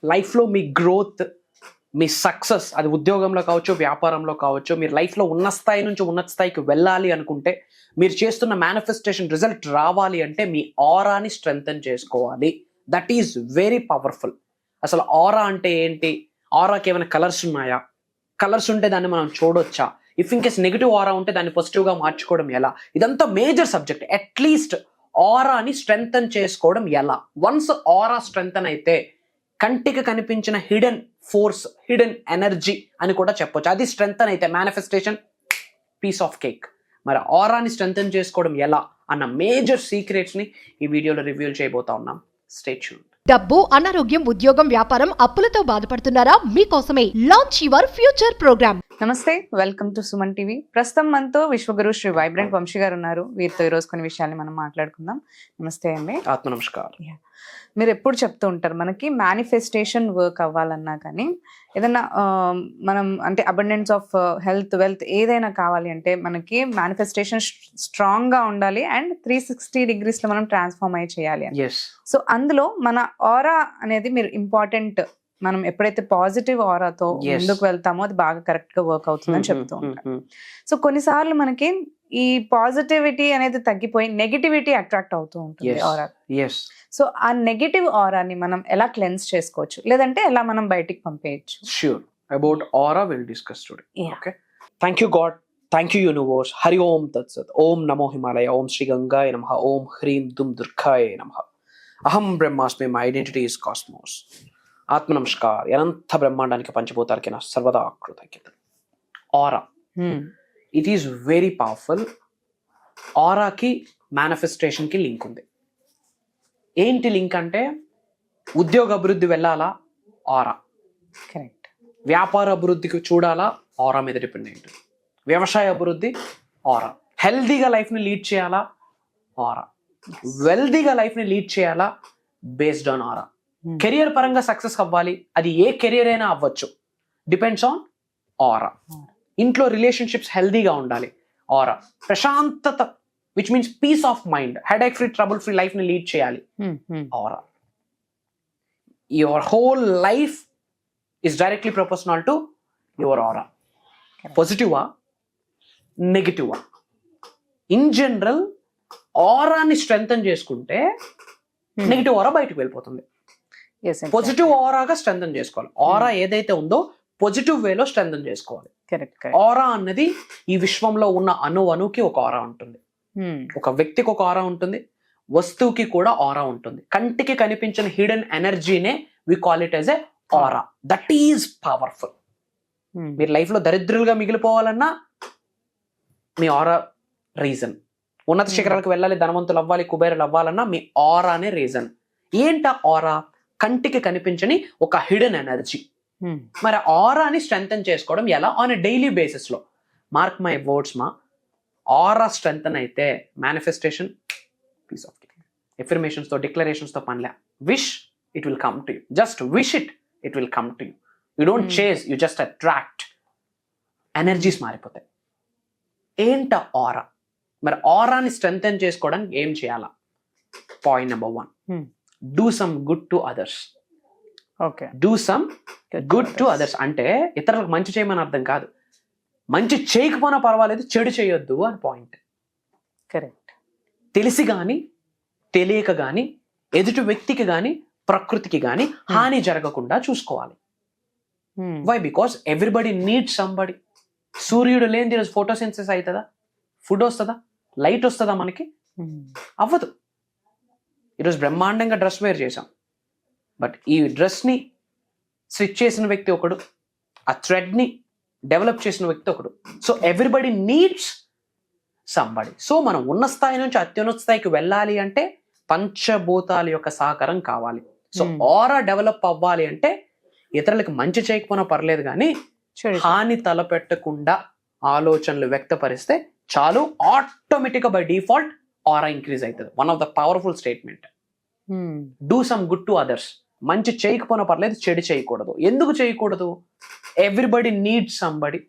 లైఫ్లో మీ గ్రోత్, మీ సక్సెస్, అది ఉద్యోగంలో కావచ్చు, వ్యాపారంలో కావచ్చు, మీరు లైఫ్లో ఉన్న స్థాయి నుంచి ఉన్నత స్థాయికి వెళ్ళాలి అనుకుంటే, మీరు చేస్తున్న మేనిఫెస్టేషన్ రిజల్ట్ రావాలి అంటే మీ ఆరాని స్ట్రెంగ్తెన్ చేసుకోవాలి. That is very powerful. అసలు ఆరా అంటే ఏంటి? ఆరాకి ఏమైనా కలర్స్ ఉన్నాయా? కలర్స్ ఉంటే దాన్ని మనం చూడొచ్చా? If in case negative aura ఉంటే దాన్ని పాజిటివ్గా మార్చుకోవడం ఎలా? ఇదంతా మేజర్ సబ్జెక్ట్. అట్లీస్ట్ ఆరాని స్ట్రెంగ్తెన్ చేసుకోవడం ఎలా? వన్స్ ఆరా స్ట్రెంగ్తెన్ అయితే కంటికి కనిపించిన హిడెన్ ఫోర్స్, హిడెన్ ఎనర్జీ అని కూడా చెప్పొచ్చు. అది స్ట్రెంగ్తెన్ అయితే మేనిఫెస్టేషన్ పీస్ ఆఫ్ కేక్. మరి ఆరాని స్ట్రెంగ్తెన్ చేసుకోవడం ఎలా అన్న మేజర్ సీక్రెట్స్ని ఈ వీడియోలో రివ్యూ చేయబోతా ఉన్నాం. Stay tuned. డబ్బు, అనారోగ్యం, ఉద్యోగం, వ్యాపారం, అప్పులతో బాధపడుతున్నారా? మీకోసమే లాంచ్ యువర్ ఫ్యూచర్ ప్రోగ్రామ్. నమస్తే, వెల్కమ్ టు సుమన్ టీవీ. ప్రస్తుతం మనతో విశ్వగురు శ్రీ వైబ్రెంట్ వంశీ గారు ఉన్నారు. వీరితో ఈరోజు కొన్ని విషయాల్ని మనం మాట్లాడుకుందాం. నమస్తే అండి. ఆత్మ నమస్కారం. మీరు ఎప్పుడు చెప్తూ ఉంటారు, మనకి మేనిఫెస్టేషన్ వర్క్ అవ్వాలన్నా కానీ ఏదైనా మనం అంటే అబండెన్స్ ఆఫ్ హెల్త్, వెల్త్ ఏదైనా కావాలి అంటే మనకి మేనిఫెస్టేషన్ స్ట్రాంగ్గా ఉండాలి అండ్ 360 degreesలో మనం ట్రాన్స్ఫార్మ్ అయ్యి చేయాలి అని. సో అందులో మన ఆరా అనేది మీరు ఇంపార్టెంట్. మనం ఎప్పుడైతే పాజిటివ్ ఆరాతో ముందుకు వెళ్తామో అది బాగా కరెక్ట్ గా వర్క్ అవుతుందని చెప్తూ ఉంటాం. సో కొన్నిసార్లు మనకి ఈ పాజిటివిటీ అనేది తగ్గిపోయి నెగిటివిటీ అట్రాక్ట్ అవుతూ ఉంటుంది ఆరా. సో ఆ నెగిటివ్ ఆరాని మనం ఎలా క్లెన్స్ చేసుకోవచ్చు, లేదంటే ఎలా మనం బయటికి పంపేయచ్చు? Sure. About aura we'll discuss today. Okay. Thank you God. Thank you universe. Hari Om Tat Sat. Om Namo Himalaya. Om Shri Gangaya Namaha. Om Hrim Dum Durgaya Namaha. Aham Brahmasmi. My identity is cosmos. ఆత్మ నమస్కార్. అనంత బ్రహ్మాండానికి పంచభూతాలకి నా సర్వదా కృతజ్ఞతలు. Aura it is very powerful. ఆరాకి మేనిఫెస్టేషన్కి link ఉంది. ఏంటి link అంటే, ఉద్యోగ అభివృద్ధి వెళ్ళాలా? ఆరా. కరెక్ట్. వ్యాపార అభివృద్ధికి చూడాలా? ఆరా మీద డిపెండ్ అయి ఉంటుంది. వ్యవసాయ అభివృద్ధి ఆరా. హెల్దీగా లైఫ్ని లీడ్ చేయాలా? ఆరా. వెల్దీగా లైఫ్ని లీడ్ చేయాలా? Based on aura. కెరియర్ పరంగా సక్సెస్ అవ్వాలి, అది ఏ కెరియర్ అయినా అవ్వచ్చు, డిపెండ్స్ ఆన్ ఆరా. ఇంట్లో రిలేషన్షిప్స్ హెల్దీగా ఉండాలి, ఆరా. ప్రశాంతత, which means peace of mind, headache free, trouble free life ని లీడ్ చేయాలి, aura. Your whole life is directly proportional to your aura. పాజిటివా, నెగిటివా? ఇన్ జనరల్ ఆరాని స్ట్రెంగ్తెన్ చేసుకుంటే నెగిటివ్ ఆరా బయటకు వెళ్ళిపోతుంది. పాజిటివ్ ఆరాగా స్ట్రెంగ్తెన్ చేసుకోవాలి. ఆరా ఏదైతే ఉందో పాజిటివ్ వేలో స్ట్రెంగ్తెన్ చేసుకోవాలి. ఆరా అన్నది ఈ విశ్వంలో ఉన్న అణుకి ఒక ఆరా ఉంటుంది, ఒక వ్యక్తికి ఒక ఆరా ఉంటుంది, వస్తువుకి కూడా ఆరా ఉంటుంది. కంటికి కనిపించిన హిడెన్ ఎనర్జీనే we call it as a aura. That is powerful. మీరు లైఫ్ లో దరిద్రులుగా మిగిలిపోవాలన్నా మీ ఆరా రీజన్. ఉన్నత శిఖరాలకు వెళ్ళాలి, ధనవంతులు అవ్వాలి, కుబేరులు అవ్వాలన్నా మీ ఆరానే రీజన్. ఏంట ఆరా? కంటికి కనిపించని ఒక హిడెన్ ఎనర్జీ. మరి ఆరాని స్ట్రెంగ్తెన్ చేసుకోవడం ఎలా? ఆన్ ఎ డైలీ బేసిస్ లో. మార్క్ మై వర్డ్స్ మా, ఆరా స్ట్రెంగ్తెన్ అయితే manifestation piece of cake. Affirmations తో, డిక్లరేషన్స్ తో పనిలే. Wish, it will come to you. Just wish it, it will come to you. You don't chase, you just attract. Energies మారిపోతాయి. ఏంట aura? మరి ఆరాని strengthen చేసుకోవడానికి ఏం చేయాలా? Point number 1, do some good to others. Okay, do some good to others అంటే ఇతరులకు మంచి చేయమని అర్థం కాదు. మంచి చేయకపోయినా పర్వాలేదు, చెడు చేయొద్దు అని పాయింట్. కరెక్ట్. తెలిసి కానీ తెలియక కానీ ఎదుటి వ్యక్తికి కానీ ప్రకృతికి కానీ హాని జరగకుండా చూసుకోవాలి. Why? Because everybody needs somebody. సూర్యుడు లేని ఈరోజు ఫోటోసింథసిస్ అవుతుందా? ఫుడ్ వస్తుందా? లైట్ వస్తుందా? మనకి అవ్వదు. ఈరోజు బ్రహ్మాండంగా డ్రెస్ వేర్ చేసాం, బట్ ఈ డ్రెస్ని స్టిచ్ చేసిన వ్యక్తి ఒకడు, ఆ థ్రెడ్ని డెవలప్ చేసిన వ్యక్తి ఒకడు. So everybody needs somebody. So మనం ఉన్న స్థాయి నుంచి అత్యున్నత స్థాయికి వెళ్ళాలి అంటే పంచభూతాల యొక్క సహకారం కావాలి. సో ఆరా డెవలప్ అవ్వాలి అంటే ఇతరులకు మంచి చేయకపోయినా పర్లేదు, కానీ హాని తలపెట్టకుండా ఆలోచనలు వ్యక్తపరిస్తే చాలు, ఆటోమేటిక్గా బై డిఫాల్ట్ ఆరా ఇంక్రీజ్ అవుతుంది. One of the powerful statement. Do some good to others. మంచి చేయకపోయినా పర్లేదు, చెడు చేయకూడదు. ఎందుకు చేయకూడదు? Everybody needs somebody.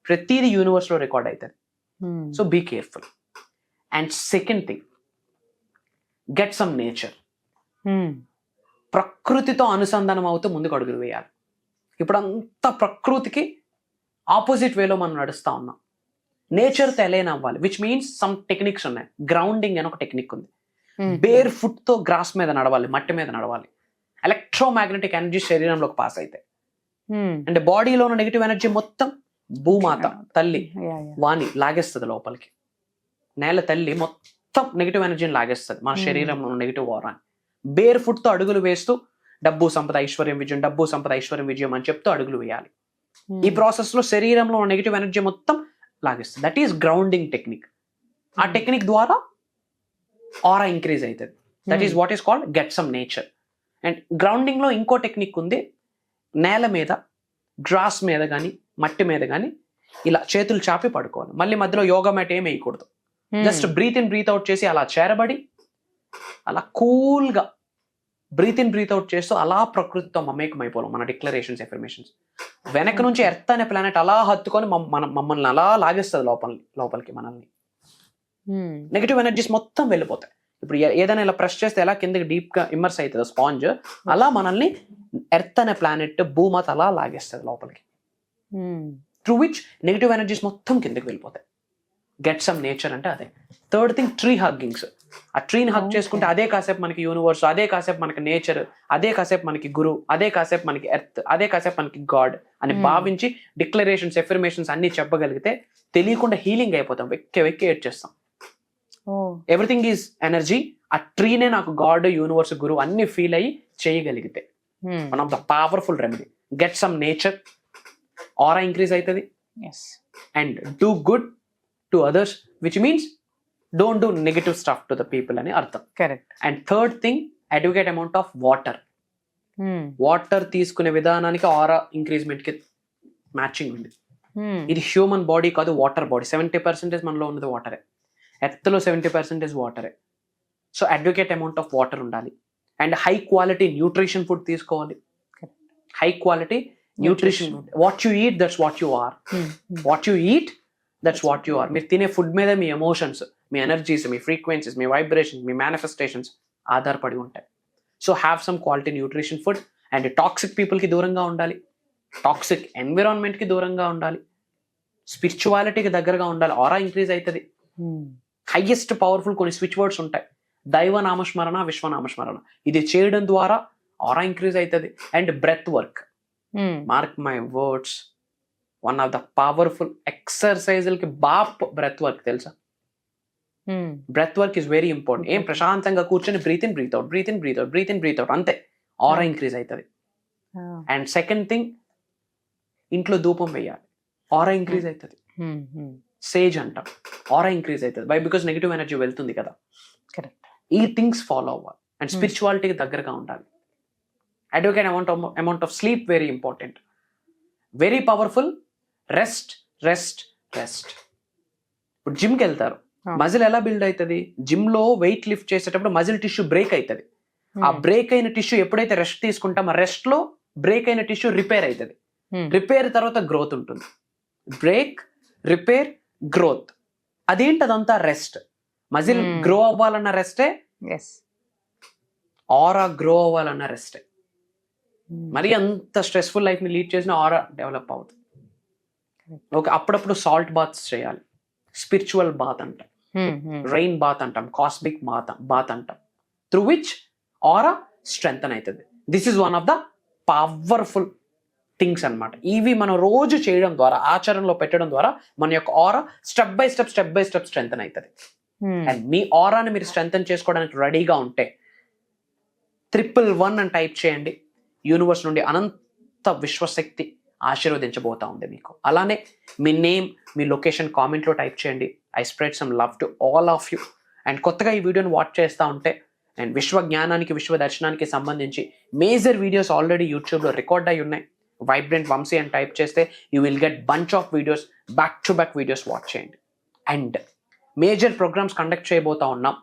ప్రతిదీ యూనివర్స్ లో రికార్డ్ అవుతుంది. So be careful. And second thing, get some nature. ప్రకృతితో అనుసంధానం అవుతూ ముందుకు అడుగులు వేయాలి. ఇప్పుడు అంతా ప్రకృతికి ఆపోజిట్ వేలో మనం నడుస్తూ ఉన్నాం. నేచర్తో ఎలైన్ అవ్వాలి, విచ్ మీన్స్ సమ్ టెక్నిక్స్ ఉన్నాయి. గ్రౌండింగ్ అని ఒక టెక్నిక్ ఉంది. బేర్ ఫుట్ తో గ్రాస్ మీద నడవాలి, మట్టి మీద నడవాలి. ఎలక్ట్రోమాగ్నెటిక్ ఎనర్జీ శరీరంలోకి పాస్ అయితే, అంటే బాడీలో ఉన్న నెగిటివ్ ఎనర్జీ మొత్తం భూమాత తల్లి వాణి లాగేస్తుంది లోపలికి. నేల తల్లి మొత్తం నెగిటివ్ ఎనర్జీని లాగేస్తుంది మన శరీరంలో ఉన్న నెగిటివ్ వారాన్ని. బేర్ ఫుట్ తో అడుగులు వేస్తూ డబ్బు సంపద ఐశ్వర్యం విజయం, డబ్బు సంపద ఐశ్వర్యం విజయం అని చెప్తూ అడుగులు వేయాలి. ఈ ప్రాసెస్ లో శరీరంలో ఉన్న నెగిటివ్ ఎనర్జీ మొత్తం లాగేస్తుంది. That is grounding technique. ఆ టెక్నిక్ ద్వారా ఆరా ఇంక్రీజ్ అవుతుంది. That is what is called get some nature. And grounding లో ఇంకో టెక్నిక్ ఉంది. నేల మీద, గ్రాస్ మీద కానీ మట్టి మీద కానీ ఇలా చేతులు చాపి పడుకోవాలి. మళ్ళీ మధ్యలో యోగా మ్యాట్ ఏం వేయకూడదు. Just breathe in breathe out చేసి అలా చేరబడి అలా కూల్గా బ్రీత్ ఇన్ బ్రీత్ అవుట్ చేస్తూ అలా ప్రకృతితో మమేకం అయిపోవాలి. మన డిక్లరేషన్స్, ఎఫర్మేషన్స్ వెనక నుంచి ఎర్త్ అనే ప్లానెట్ అలా హత్తుకొని మమ్మల్ని అలా లాగేస్తుంది లోపలికి మనల్ని. నెగిటివ్ ఎనర్జీస్ మొత్తం వెళ్ళిపోతాయి. ఇప్పుడు ఏదైనా ఇలా ప్రెస్ చేస్తే ఎలా కిందకి డీప్ గా ఇమ్మర్స్ అవుతుంది స్పాంజ్, అలా మనల్ని ఎర్త్ అనే ప్లానెట్ భూమాత అలా లాగేస్తుంది లోపలికి. త్రూ విచ్ నెగిటివ్ ఎనర్జీస్ మొత్తం కిందకి వెళ్ళిపోతాయి. గెట్ సమ్ నేచర్ అంటే అదే. Third thing tree huggings. ఆ ట్రీని హగ్ చేసుకుంటే అదే కాసేపు మనకి యూనివర్స్, అదే కాసేపు మనకి నేచర్, అదే కాసేపు మనకి గురు, అదే కాసేపు మనకి ఎర్త్, అదే కాసేపు మనకి గాడ్ అని భావించి డిక్లరేషన్స్, ఎఫర్మేషన్స్ అన్ని చెప్పగలిగితే తెలియకుండా హీలింగ్ అయిపోతాం. వెక్కి ఏడ్చేస్తాం. Everything is energy. ఆ ట్రీనే నాకు గాడ్, యూనివర్స్, గురు అన్ని ఫీల్ అయ్యి చేయగలిగితే one of the powerful remedy. Get some nature, aura increase అవుతుంది. And do good to others, which means don't do negative stuff to the people అని అర్థం. Correct. And third thing, advocate amount of water. Water తీసుకునే విధానానికి aura increasement కి matching ఉంది. ఇది human body కాదు, water body. 70% మనలో ఉన్నది వాటరే. ఎర్త్లో 70% వాటరే. So advocate amount of water ఉండాలి. And high quality nutrition food తీసుకోవాలి. High quality nutrition. What you eat that's what you are. What you eat that's what you are. మీరు తినే ఫుడ్ మీద మీ ఎమోషన్స్, మీ ఎనర్జీస్, మీ ఫ్రీక్వెన్సీస్, మీ vibrations, మీ మేనిఫెస్టేషన్స్ ఆధారపడి ఉంటాయి. So have some quality nutrition food. And toxic పీపుల్కి దూరంగా ఉండాలి, టాక్సిక్ ఎన్విరాన్మెంట్కి దూరంగా ఉండాలి, స్పిరిచువాలిటీకి దగ్గరగా ఉండాలి. ఆరా ఇంక్రీజ్ అవుతుంది. హైయెస్ట్ పవర్ఫుల్ కొన్ని స్విచ్ వర్డ్స్ ఉంటాయి. దైవ నామస్మరణ, విశ్వనామస్మరణ. ఇది చేయడం ద్వారా ఆరా ఇంక్రీజ్ అవుతుంది. And breath work. Mark my words, one of the powerful ఎక్సర్సైజులకి బాప్ బ్రెత్ వర్క్ తెలుసా? Breath work is very important. ఏం ప్రశాంతంగా కూర్చొని breathe in breathe out, breathe in breathe out, breathe in breathe out, అంతే aura increase అవుతుంది. And second thing, ఇంట్లో ధూపం వేయాలి, ఆరా ఇంక్రీజ్ అవుతుంది. సేజ్ అంటాం, ఆరా ఇంక్రీజ్ అవుతుంది. బై బికాస్ నెగిటివ్ ఎనర్జీ వెళ్తుంది కదా. కరెక్ట్. ఈ థింగ్స్ ఫాలో అవ్వాలి. అండ్ స్పిరిచువాలిటీకి దగ్గరగా ఉండాలి. Advocate amount of sleep very important, very powerful. Rest rest rest. ఇప్పుడు జిమ్కి వెళ్తారు, మజిల్ ఎలా బిల్డ్ అవుతుంది? జిమ్ లో వెయిట్ లిఫ్ట్ చేసేటప్పుడు మజిల్ టిష్యూ బ్రేక్ అవుతుంది. ఆ బ్రేక్ అయిన టిష్యూ ఎప్పుడైతే రెస్ట్ తీసుకుంటామో, రెస్ట్ లో బ్రేక్ అయిన టిష్యూ రిపేర్ అవుతుంది. రిపేర్ తర్వాత గ్రోత్ ఉంటుంది. Break, repair, growth. అదేంటి? అదంతా రెస్ట్. మజిల్ గ్రో అవ్వాలన్న రెస్టే, ఆరా గ్రో అవ్వాలన్న రెస్టే. మరి అంత స్ట్రెస్ఫుల్ లైఫ్ ని లీడ్ చేసిన ఆరా డెవలప్ అవుతుంది. ఓకే, అప్పుడప్పుడు సాల్ట్ బాత్స్ చేయాలి. స్పిరిచువల్ బాత్ అంటాం, రెయిన్ బాత్ అంటాం, కాస్మిక్ బాత్ అంటాం. త్రూ విచ్ ఆరా స్ట్రెంగ్తన్ అవుతుంది. This is one of the powerful things అన్నమాట. ఇవి మనం రోజు చేయడం ద్వారా, ఆచరణలో పెట్టడం ద్వారా మన యొక్క ఆరా స్టెప్ బై స్టెప్ స్ట్రెంగ్తన్ అవుతుంది. అండ్ మీ ఆరాని మీరు స్ట్రెంగ్తన్ చేసుకోవడానికి రెడీగా ఉంటే 111 అని టైప్ చేయండి. యూనివర్స్ నుండి అనంత విశ్వశక్తి ఆశీర్వదించబోతా ఉంది మీకు. అలానే మీ నేమ్, మీ లొకేషన్ కామెంట్లో టైప్ చేయండి. I spread some love to all of you. And కొత్తగా ఈ వీడియోని వాచ్ చేస్తూ ఉంటే, అండ్ విశ్వ జ్ఞానానికి, విశ్వ దర్శనానికి సంబంధించి మేజర్ వీడియోస్ ఆల్రెడీ యూట్యూబ్లో రికార్డ్ అయి ఉన్నాయి. వైబ్రెంట్ వంశీ అని టైప్ చేస్తే you will get bunch of videos, back to back videos watch చేయండి. అండ్ మేజర్ ప్రోగ్రామ్స్ కండక్ట్ చేయబోతా ఉన్నాం.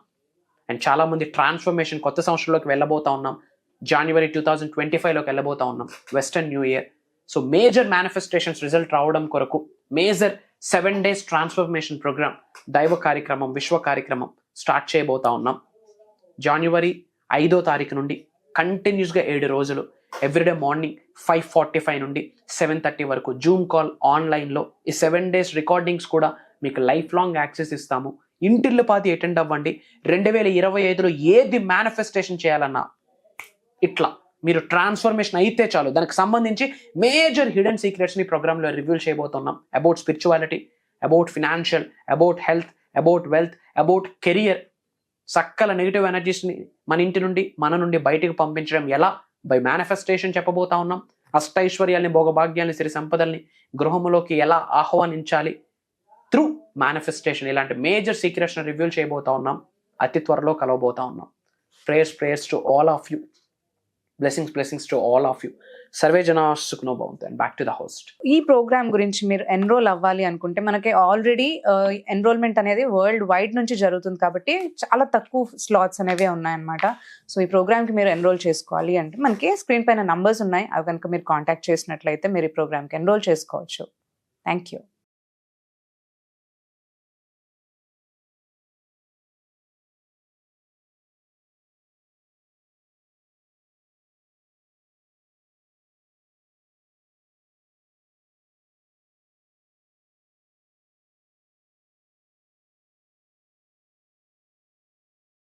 అండ్ చాలామంది ట్రాన్స్ఫర్మేషన్ కొత్త సంవత్సరంలోకి వెళ్ళబోతా ఉన్నాం. January 2025లోకి వెళ్ళబోతా ఉన్నాం, western new year. So major manifestations result రావడం కొరకు మేజర్ 7 days ట్రాన్స్ఫర్మేషన్ ప్రోగ్రామ్, దైవ కార్యక్రమం, విశ్వ కార్యక్రమం స్టార్ట్ చేయబోతా ఉన్నాం. January 5వ తారీఖు నుండి కంటిన్యూస్గా 7 రోజులు ఎవ్రీడే మార్నింగ్ 5:45 నుండి 7:30 వరకు జూమ్ కాల్ ఆన్లైన్లో ఈ 7 days రికార్డింగ్స్ కూడా మీకు లైఫ్ లాంగ్ యాక్సెస్ ఇస్తాము. ఇంటిల్లు పాతి అటెండ్ అవ్వండి. 2025లో ఏది మేనిఫెస్టేషన్ చేయాలన్నా ఇట్లా మీరు ట్రాన్స్ఫర్మేషన్ అయితే చాలు. దానికి సంబంధించి మేజర్ హిడెన్ సీక్రెట్స్ని ప్రోగ్రాంలో రివ్యూ చేయబోతున్నాం. About spirituality, about financial, about health, about wealth, about career. సకల నెగిటివ్ ఎనర్జీస్ని మన నుండి బయటికి పంపించడం ఎలా బై మేనిఫెస్టేషన్ చెప్పబోతా ఉన్నాం. అష్టైశ్వర్యాల్ని, భోగభాగ్యాల్ని, సిరి సంపదల్ని గృహములోకి ఎలా ఆహ్వానించాలి త్రూ మేనిఫెస్టేషన్, ఇలాంటి మేజర్ సీక్రెట్స్ని రివ్యూ చేయబోతా ఉన్నాం. అతి త్వరలో కలవబోతా ఉన్నాం. Prayers to all of you. Blessings to all of you. Survey జనా సుఖనో భవంతు. And back to the host. ఈ ప్రోగ్రామ్ గురించి మీరు ఎన్రోల్ అవ్వాలి అనుకుంటే మనకి ఆల్రెడీ ఎన్రోల్మెంట్ అనేది వరల్డ్ వైడ్ నుంచి జరుగుతుంది కాబట్టి చాలా తక్కువ స్లాట్స్ అనేవి ఉన్నాయన్నమాట. సో ఈ ప్రోగ్రామ్కి మీరు ఎన్రోల్ చేసుకోవాలి అంటే మనకి స్క్రీన్ పైన నంబర్స్ ఉన్నాయి. అవి కనుక మీరు కాంటాక్ట్ చేసినట్లయితే మీరు ఈ ప్రోగ్రామ్కి ఎన్రోల్ చేసుకోవచ్చు. Thank you.